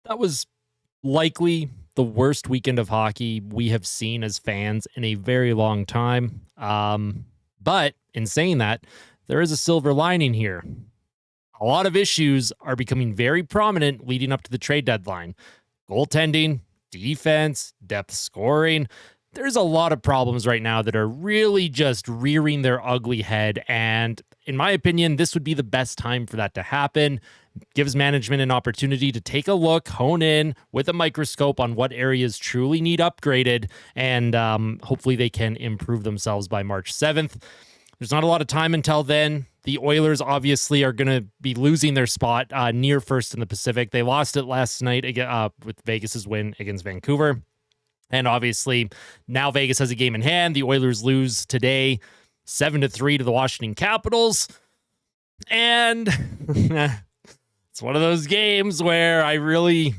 That was likely the worst weekend of hockey we have seen as fans in a very long time. But in saying that, there is a silver lining here. A lot of issues are becoming very prominent leading up to the trade deadline. Goaltending, defense, depth scoring. There's a lot of problems right now that are really just rearing their ugly head. And in my opinion, this would be the best time for that to happen. Gives management an opportunity to take a look, hone in with a microscope on what areas truly need upgraded, and hopefully they can improve themselves by March 7th. There's not a lot of time until then. The Oilers obviously are going to be losing their spot near first in the Pacific. They lost it last night with Vegas's win against Vancouver. And obviously now Vegas has a game in hand. The Oilers lose today 7-3 to the Washington Capitals. And it's one of those games where if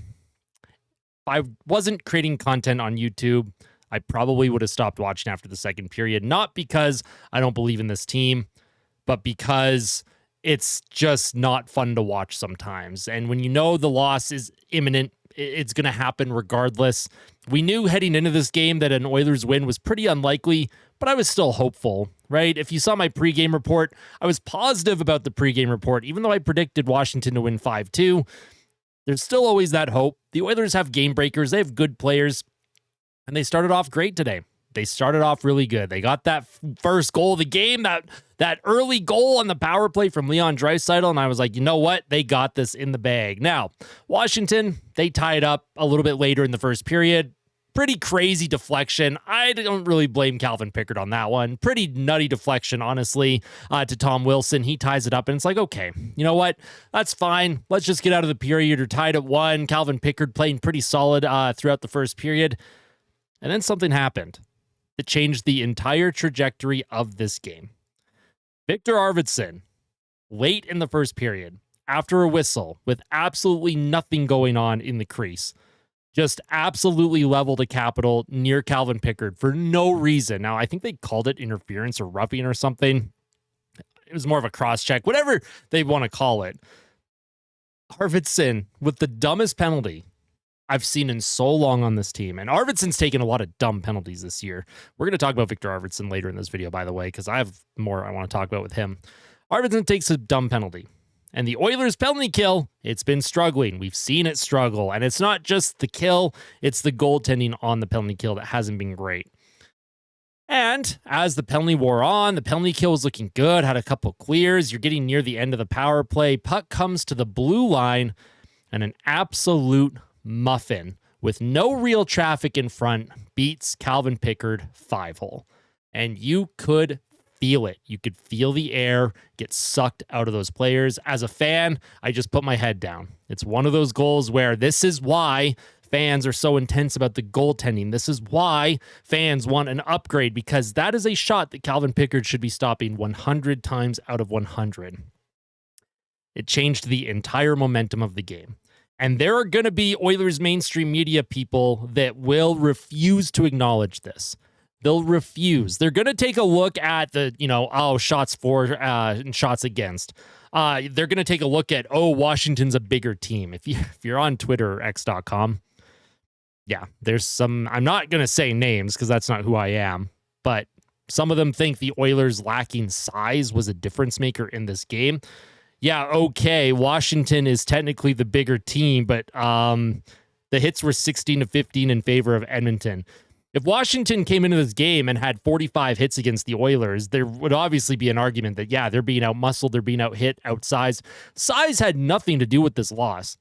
I wasn't creating content on YouTube, I probably would have stopped watching after the second period. Not because I don't believe in this team, but because it's just not fun to watch sometimes. And when you know the loss is imminent, it's going to happen regardless. We knew heading into this game that an Oilers win was pretty unlikely, but I was still hopeful, right? If you saw my pregame report, I was positive about the pregame report, even though I predicted Washington to win 5-2. There's still always that hope. The Oilers have game breakers. They have good players, and they started off great today. They started off really good. They got that first goal of the game, that early goal on the power play from Leon Draisaitl, and I was like, you know what? They got this in the bag. Now, Washington, they tied up a little bit later in the first period. Pretty crazy deflection. I don't really blame Calvin Pickard on that one. Pretty nutty deflection, honestly, to Tom Wilson. He ties it up, and it's like, okay, you know what? That's fine. Let's just get out of the period. You're tied at 1. Calvin Pickard playing pretty solid throughout the first period. And then something happened that changed the entire trajectory of this game. Victor Arvidsson, late in the first period, after a whistle, with absolutely nothing going on in the crease, just absolutely leveled a capital near Calvin Pickard for no reason. Now, I think they called it interference or roughing or something. It was more of a cross-check, whatever they want to call it. Arvidsson, with the dumbest penalty I've seen in so long on this team. And Arvidsson's taken a lot of dumb penalties this year. We're going to talk about Victor Arvidsson later in this video, by the way, because I have more I want to talk about with him. Arvidsson takes a dumb penalty. And the Oilers' penalty kill, it's been struggling. We've seen it struggle. And it's not just the kill, it's the goaltending on the penalty kill that hasn't been great. And as the penalty wore on, the penalty kill was looking good, had a couple clears. You're getting near the end of the power play. Puck comes to the blue line, and an absolute muffin with no real traffic in front beats Calvin Pickard 5-hole. And you could feel it. You could feel the air get sucked out of those players. As a fan, I just put my head down. It's one of those goals where this is why fans are so intense about the goaltending. This is why fans want an upgrade, because that is a shot that Calvin Pickard should be stopping 100 times out of 100. It changed the entire momentum of the game. And there are going to be Oilers mainstream media people that will refuse to acknowledge this. They'll refuse. They're going to take a look at the, shots for and shots against. They're going to take a look at, Washington's a bigger team. If you're on Twitter or X.com, yeah, there's some, I'm not going to say names because that's not who I am, but some of them think the Oilers lacking size was a difference maker in this game. Yeah, okay, Washington is technically the bigger team, but the hits were 16-15 in favor of Edmonton. If Washington came into this game and had 45 hits against the Oilers, there would obviously be an argument that, yeah, they're being out-muscled, they're being out-hit, outsized. Size had nothing to do with this loss.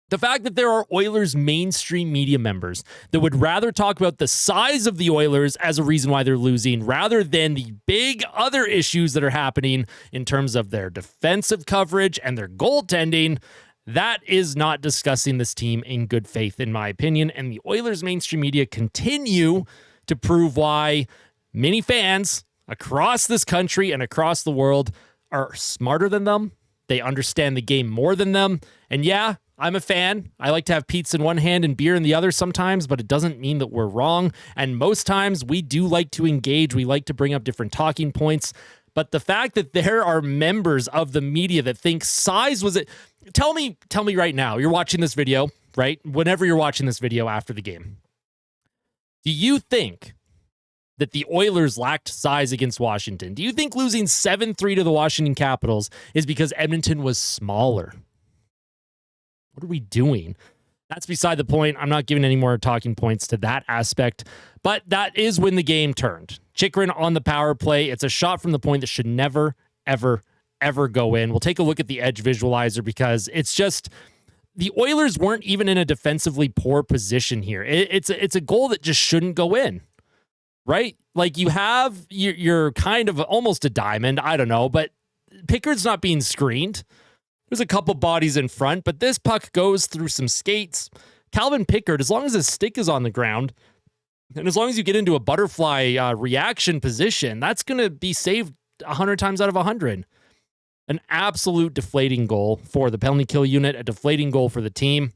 The fact that there are Oilers mainstream media members that would rather talk about the size of the Oilers as a reason why they're losing rather than the big other issues that are happening in terms of their defensive coverage and their goaltending, that is not discussing this team in good faith, in my opinion. And the Oilers mainstream media continue to prove why many fans across this country and across the world are smarter than them. They understand the game more than them. And yeah, I'm a fan. I like to have pizza in one hand and beer in the other sometimes, but it doesn't mean that we're wrong. And most times we do like to engage. We like to bring up different talking points. But the fact that there are members of the media that think size was it. Tell me right now, you're watching this video. right? Whenever you're watching this video after the game, do you think that the Oilers lacked size against Washington? Do you think losing 7-3 to the Washington Capitals is because Edmonton was smaller? What are we doing? That's beside the point. I'm not giving any more talking points to that aspect, but that is when the game turned. Chychrun on the power play. It's a shot from the point that should never, ever, ever go in. We'll take a look at the edge visualizer because it's just the Oilers weren't even in a defensively poor position here. It's a goal that just shouldn't go in, right? Like you're kind of almost a diamond. I don't know, but Pickard's not being screened. There's a couple bodies in front, but this puck goes through some skates. Calvin Pickard, as long as his stick is on the ground, and as long as you get into a butterfly reaction position, that's going to be saved 100 times out of 100. An absolute deflating goal for the penalty kill unit, a deflating goal for the team,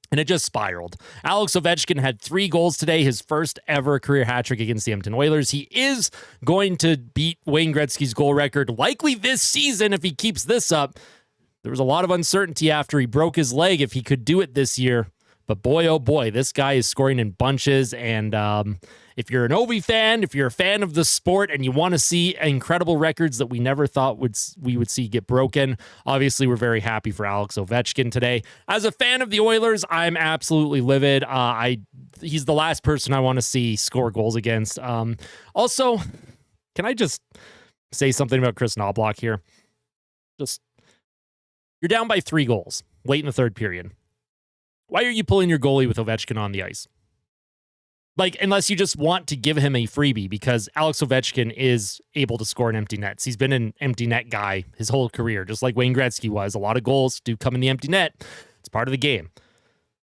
and it just spiraled. Alex Ovechkin had 3 goals today, his first ever career hat trick against the Edmonton Oilers. He is going to beat Wayne Gretzky's goal record, likely this season if he keeps this up. There was a lot of uncertainty after he broke his leg if he could do it this year. But boy, oh boy, this guy is scoring in bunches. And if you're an Ovi fan, if you're a fan of the sport and you want to see incredible records that we never thought we would see get broken, obviously we're very happy for Alex Ovechkin today. As a fan of the Oilers, I'm absolutely livid. He's the last person I want to see score goals against. Also, can I just say something about Chris Knoblauch here? You're down by 3 goals late in the third period. Why are you pulling your goalie with Ovechkin on the ice? Like, unless you just want to give him a freebie, because Alex Ovechkin is able to score in empty nets. He's been an empty net guy his whole career, just like Wayne Gretzky was. A lot of goals do come in the empty net. It's part of the game.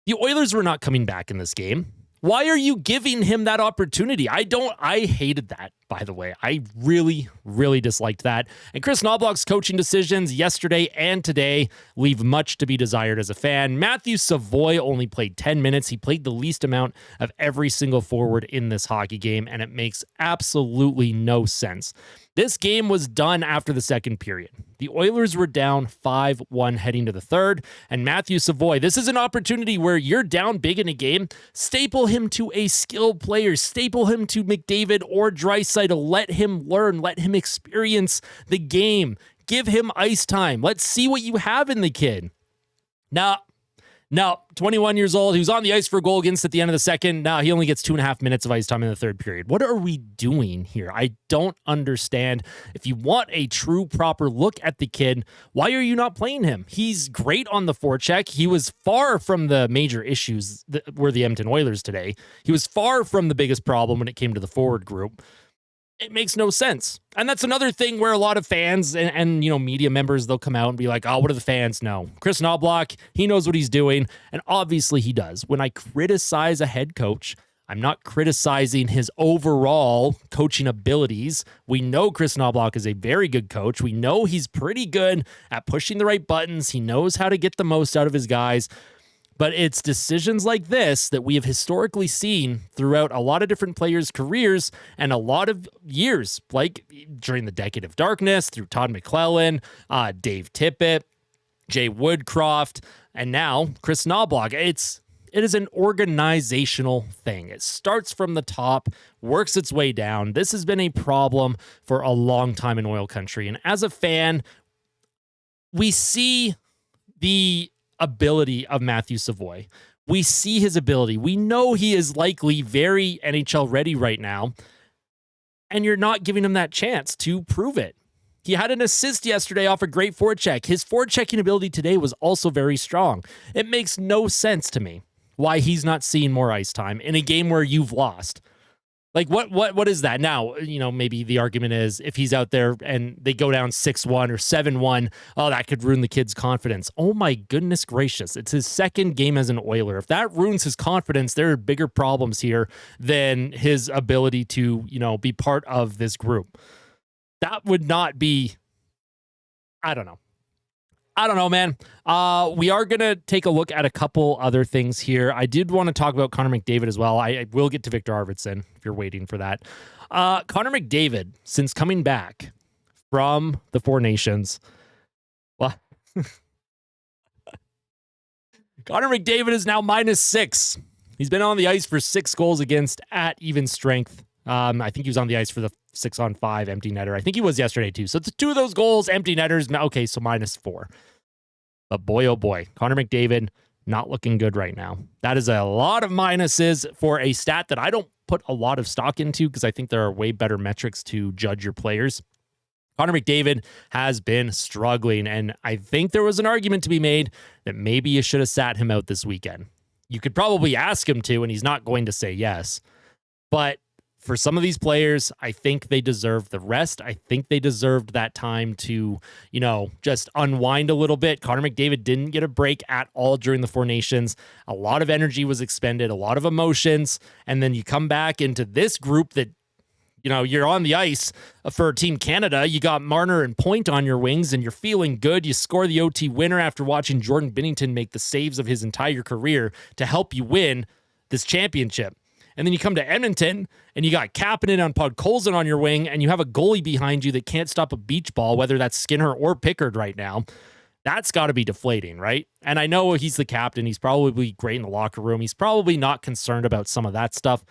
The Oilers were not coming back in this game. Why are you giving him that opportunity? I hated that, by the way. I really, really disliked that. And Chris Knoblauch's coaching decisions yesterday and today leave much to be desired as a fan. Matthew Savoie only played 10 minutes. He played the least amount of every single forward in this hockey game, and it makes absolutely no sense. This game was done after the second period. The Oilers were down 5-1 heading to the third, and Matthew Savoie, this is an opportunity where you're down big in a game. Staple him to a skilled player. Staple him to McDavid or Draisaitl. Let him learn. Let him experience the game. Give him ice time. Let's see what you have in the kid. Now, 21 years old. He was on the ice for a goal against at the end of the second. Now he only gets 2.5 minutes of ice time in the third period. What are we doing here? I don't understand. If you want a true, proper look at the kid, why are you not playing him? He's great on the forecheck. He was far from the major issues that were the Edmonton Oilers today. He was far from the biggest problem when it came to the forward group. It makes no sense. And that's another thing where a lot of fans and media members, they'll come out and be like, oh, what do the fans know? Chris Knoblauch, he knows what he's doing. And obviously he does. When I criticize a head coach, I'm not criticizing his overall coaching abilities. We know Chris Knoblauch is a very good coach. We know he's pretty good at pushing the right buttons. He knows how to get the most out of his guys. But it's decisions like this that we have historically seen throughout a lot of different players' careers and a lot of years, like during the Decade of Darkness, through Todd McClellan, Dave Tippett, Jay Woodcroft, and now Chris Knoblauch. It is an organizational thing. It starts from the top, works its way down. This has been a problem for a long time in oil country. And as a fan, we see the ability of Matthew Savoie. We see his ability. We know he is likely very NHL ready right now, and you're not giving him that chance to prove it. He had an assist yesterday off a great forecheck. His forechecking ability today was also very strong. It makes no sense to me why he's not seeing more ice time in a game where you've lost. Like, what is that? Now, maybe the argument is if he's out there and they go down 6-1 or 7-1, oh, that could ruin the kid's confidence. Oh, my goodness gracious. It's his second game as an Oiler. If that ruins his confidence, there are bigger problems here than his ability to, be part of this group. That would not be, I don't know, man. We are going to take a look at a couple other things here. I did want to talk about Connor McDavid as well. I will get to Victor Arvidsson if you're waiting for that. Connor McDavid, since coming back from the Four Nations, well, Connor McDavid is now -6. He's been on the ice for 6 goals against at even strength. I think he was on the ice for the 6-on-5 empty netter. I think he was yesterday too. So it's 2 of those goals, empty netters. Okay, so -4. But boy, oh boy, Connor McDavid not looking good right now. That is a lot of minuses for a stat that I don't put a lot of stock into because I think there are way better metrics to judge your players. Connor McDavid has been struggling, and I think there was an argument to be made that maybe you should have sat him out this weekend. You could probably ask him to, and he's not going to say yes. But for some of these players, I think they deserve the rest. I think they deserved that time to, just unwind a little bit. Connor McDavid didn't get a break at all during the Four Nations. A lot of energy was expended, a lot of emotions. And then you come back into this group that, you're on the ice for Team Canada. You got Marner and Point on your wings, and you're feeling good. You score the OT winner after watching Jordan Binnington make the saves of his entire career to help you win this championship. And then you come to Edmonton, and you got Kapanen on Podkolzin on your wing, and you have a goalie behind you that can't stop a beach ball, whether that's Skinner or Pickard right now. That's got to be deflating, right? And I know he's the captain. He's probably great in the locker room. He's probably not concerned about some of that stuff.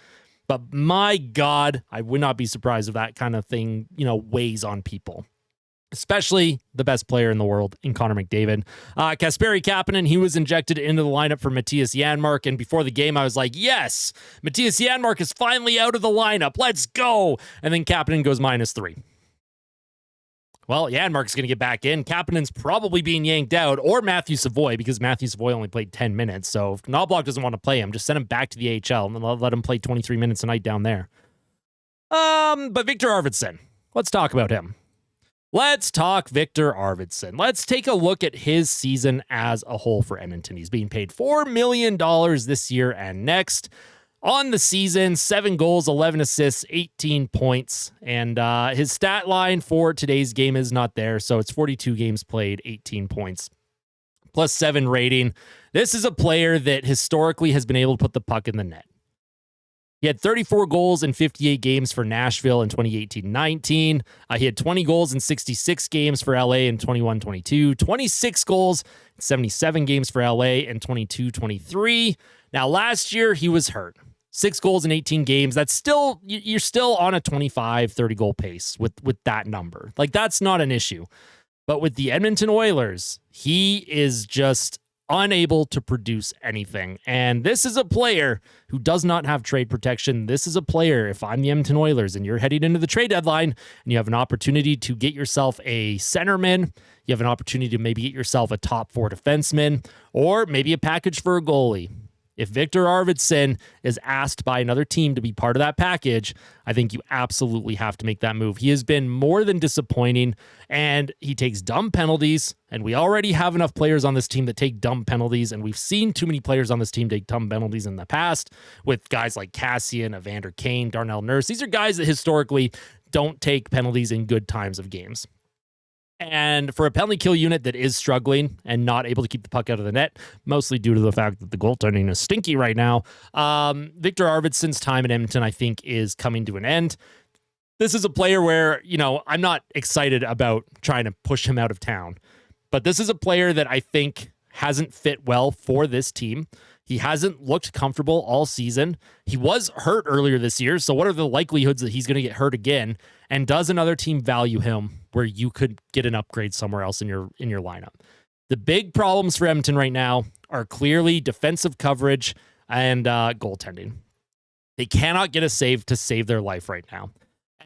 But my God, I would not be surprised if that kind of thing, weighs on people. Especially the best player in the world in Connor McDavid. Kasperi Kapanen, he was injected into the lineup for Mattias Janmark, and before the game, I was like, yes, Mattias Janmark is finally out of the lineup. Let's go. And then Kapanen goes -3. Well, Janmark's going to get back in. Kapanen's probably being yanked out, or Matthew Savoie, because Matthew Savoie only played 10 minutes. So if Knobloch doesn't want to play him, just send him back to the AHL and let him play 23 minutes a night down there. But Victor Arvidsson, let's talk about him. Let's talk Victor Arvidsson. Let's take a look at his season as a whole for Edmonton. He's being paid $4 million this year and next. On the season, 7 goals, 11 assists, 18 points. And his stat line for today's game is not there, so it's 42 games played, 18 points, +7 rating. This is a player that historically has been able to put the puck in the net. He had 34 goals in 58 games for Nashville in 2018-19. He had 20 goals in 66 games for LA in 21-22. 26 goals in 77 games for LA in 22-23. Now, last year, he was hurt. 6 goals in 18 games. That's still, you're still on a 25, 30 goal pace with that number. Like, that's not an issue. But with the Edmonton Oilers, he is just unable to produce anything. And this is a player who does not have trade protection. This is a player, if I'm the Edmonton Oilers and you're heading into the trade deadline and you have an opportunity to get yourself a centerman, you have an opportunity to maybe get yourself a top 4 defenseman, or maybe a package for a goalie. If Victor Arvidsson is asked by another team to be part of that package, I think you absolutely have to make that move. He has been more than disappointing, and he takes dumb penalties, and we already have enough players on this team that take dumb penalties, and we've seen too many players on this team take dumb penalties in the past with guys like Cassian, Evander Kane, Darnell Nurse. These are guys that historically don't take penalties in good times of games. And for a penalty kill unit that is struggling and not able to keep the puck out of the net, mostly due to the fact that the goaltending is stinky right now, Victor Arvidsson's time in Edmonton, I think, is coming to an end. This is a player where, I'm not excited about trying to push him out of town. But this is a player that I think hasn't fit well for this team. He hasn't looked comfortable all season. He was hurt earlier this year, so what are the likelihoods that he's going to get hurt again? And does another team value him where you could get an upgrade somewhere else in your lineup? The big problems for Edmonton right now are clearly defensive coverage and goaltending. They cannot get a save to save their life right now.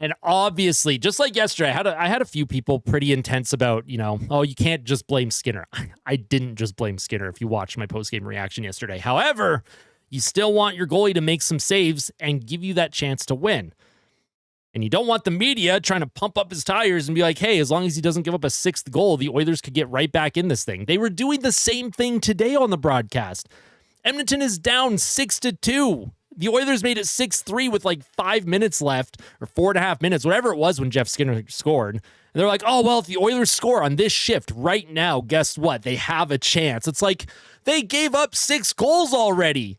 And obviously, just like yesterday, I had a few people pretty intense about, oh, you can't just blame Skinner. I didn't just blame Skinner if you watched my post-game reaction yesterday. However, you still want your goalie to make some saves and give you that chance to win. And you don't want the media trying to pump up his tires and be like, hey, as long as he doesn't give up a 6th goal, the Oilers could get right back in this thing. They were doing the same thing today on the broadcast. Edmonton is down 6-2. The Oilers made it 6-3 with like 5 minutes left, or 4.5 minutes, whatever it was when Jeff Skinner scored. And they're like, oh, well, if the Oilers score on this shift right now, guess what? They have a chance. It's like they gave up 6 goals already.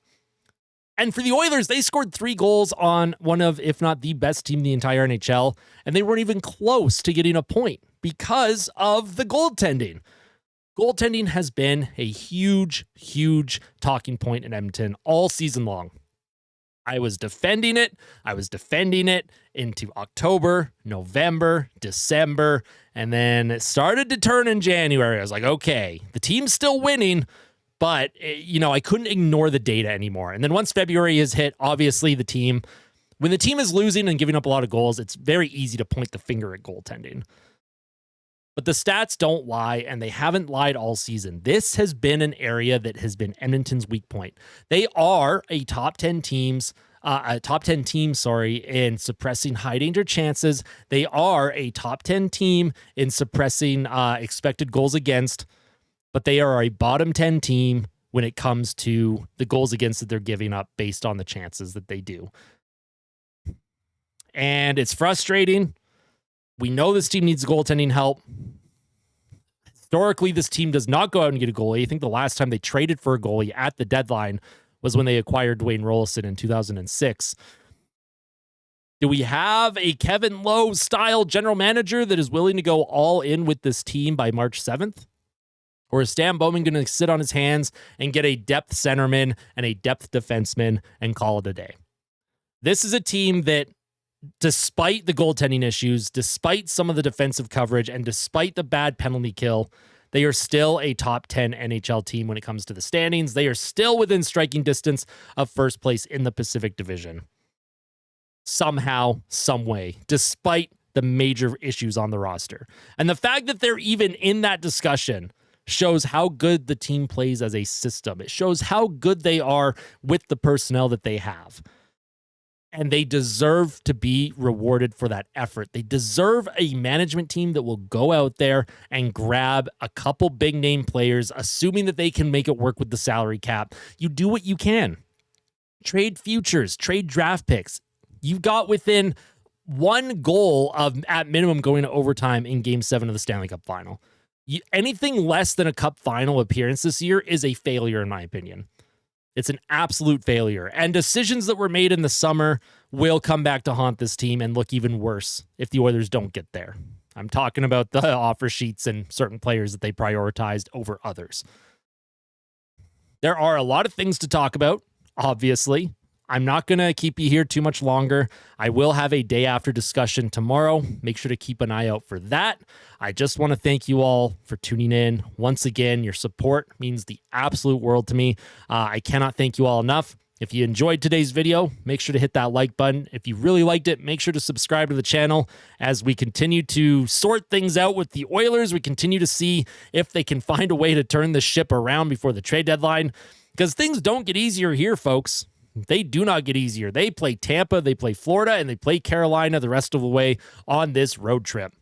And for the Oilers, they scored 3 goals on one of, if not the best team in the entire NHL, and they weren't even close to getting a point because of the goaltending. Goaltending has been a huge, huge talking point in Edmonton all season long. I was defending it. I was defending it into October, November, December, and then it started to turn in January. I was like, okay, the team's still winning, but, I couldn't ignore the data anymore. And then once February is hit, obviously when the team is losing and giving up a lot of goals, it's very easy to point the finger at goaltending. But the stats don't lie, and they haven't lied all season. This has been an area that has been Edmonton's weak point. They are a top 10 team, in suppressing high danger chances. They are a top 10 team in suppressing expected goals against, but they are a bottom 10 team when it comes to the goals against that they're giving up based on the chances that they do. And it's frustrating. We know this team needs goaltending help. Historically, this team does not go out and get a goalie. I think the last time they traded for a goalie at the deadline was when they acquired Dwayne Rollison in 2006. Do we have a Kevin Lowe-style general manager that is willing to go all in with this team by March 7th? Or is Stan Bowman going to sit on his hands and get a depth centerman and a depth defenseman and call it a day? This is a team that, despite the goaltending issues, despite some of the defensive coverage, and despite the bad penalty kill, they are still a top 10 NHL team when it comes to the standings. They are still within striking distance of first place in the Pacific Division. Somehow, some way, despite the major issues on the roster. And the fact that they're even in that discussion shows how good the team plays as a system. It shows how good they are with the personnel that they have. And they deserve to be rewarded for that effort. They deserve a management team that will go out there and grab a couple big name players, assuming that they can make it work with the salary cap. You do what you can. Trade futures, trade draft picks. You got within one goal of, at minimum, going to overtime in Game 7 of the Stanley Cup Final. Anything less than a Cup Final appearance this year is a failure, in my opinion. It's an absolute failure. And decisions that were made in the summer will come back to haunt this team and look even worse if the Oilers don't get there. I'm talking about the offer sheets and certain players that they prioritized over others. There are a lot of things to talk about, obviously. I'm not going to keep you here too much longer. I will have a day after discussion tomorrow. Make sure to keep an eye out for that. I just want to thank you all for tuning in. Once again, your support means the absolute world to me. I cannot thank you all enough. If you enjoyed today's video, make sure to hit that like button. If you really liked it, make sure to subscribe to the channel as we continue to sort things out with the Oilers. We continue to see if they can find a way to turn the ship around before the trade deadline, because things don't get easier here, folks. They do not get easier. They play Tampa, they play Florida, and they play Carolina the rest of the way on this road trip.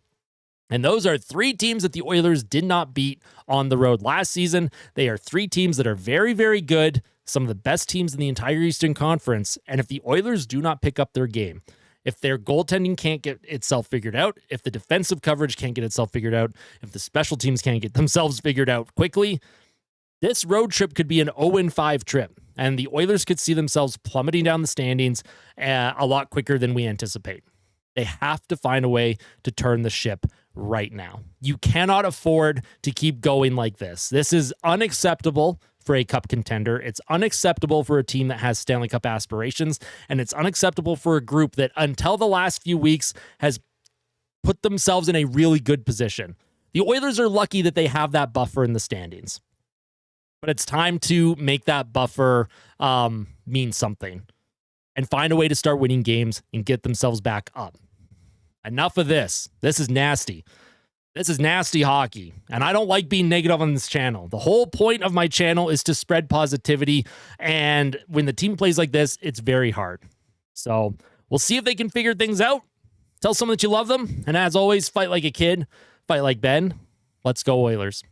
And those are three teams that the Oilers did not beat on the road last season. They are three teams that are very, very good, some of the best teams in the entire Eastern Conference. And if the Oilers do not pick up their game, if their goaltending can't get itself figured out, if the defensive coverage can't get itself figured out, if the special teams can't get themselves figured out quickly, this road trip could be an 0-5 trip, and the Oilers could see themselves plummeting down the standings a lot quicker than we anticipate. They have to find a way to turn the ship right now. You cannot afford to keep going like this. This is unacceptable for a cup contender. It's unacceptable for a team that has Stanley Cup aspirations, and it's unacceptable for a group that, until the last few weeks, has put themselves in a really good position. The Oilers are lucky that they have that buffer in the standings. But it's time to make that buffer mean something and find a way to start winning games and get themselves back up. Enough of this. This is nasty. This is nasty hockey, and I don't like being negative on this channel. The whole point of my channel is to spread positivity, and when the team plays like this, it's very hard. So we'll see if they can figure things out. Tell someone that you love them, and as always, fight like a kid, fight like Ben. Let's go Oilers.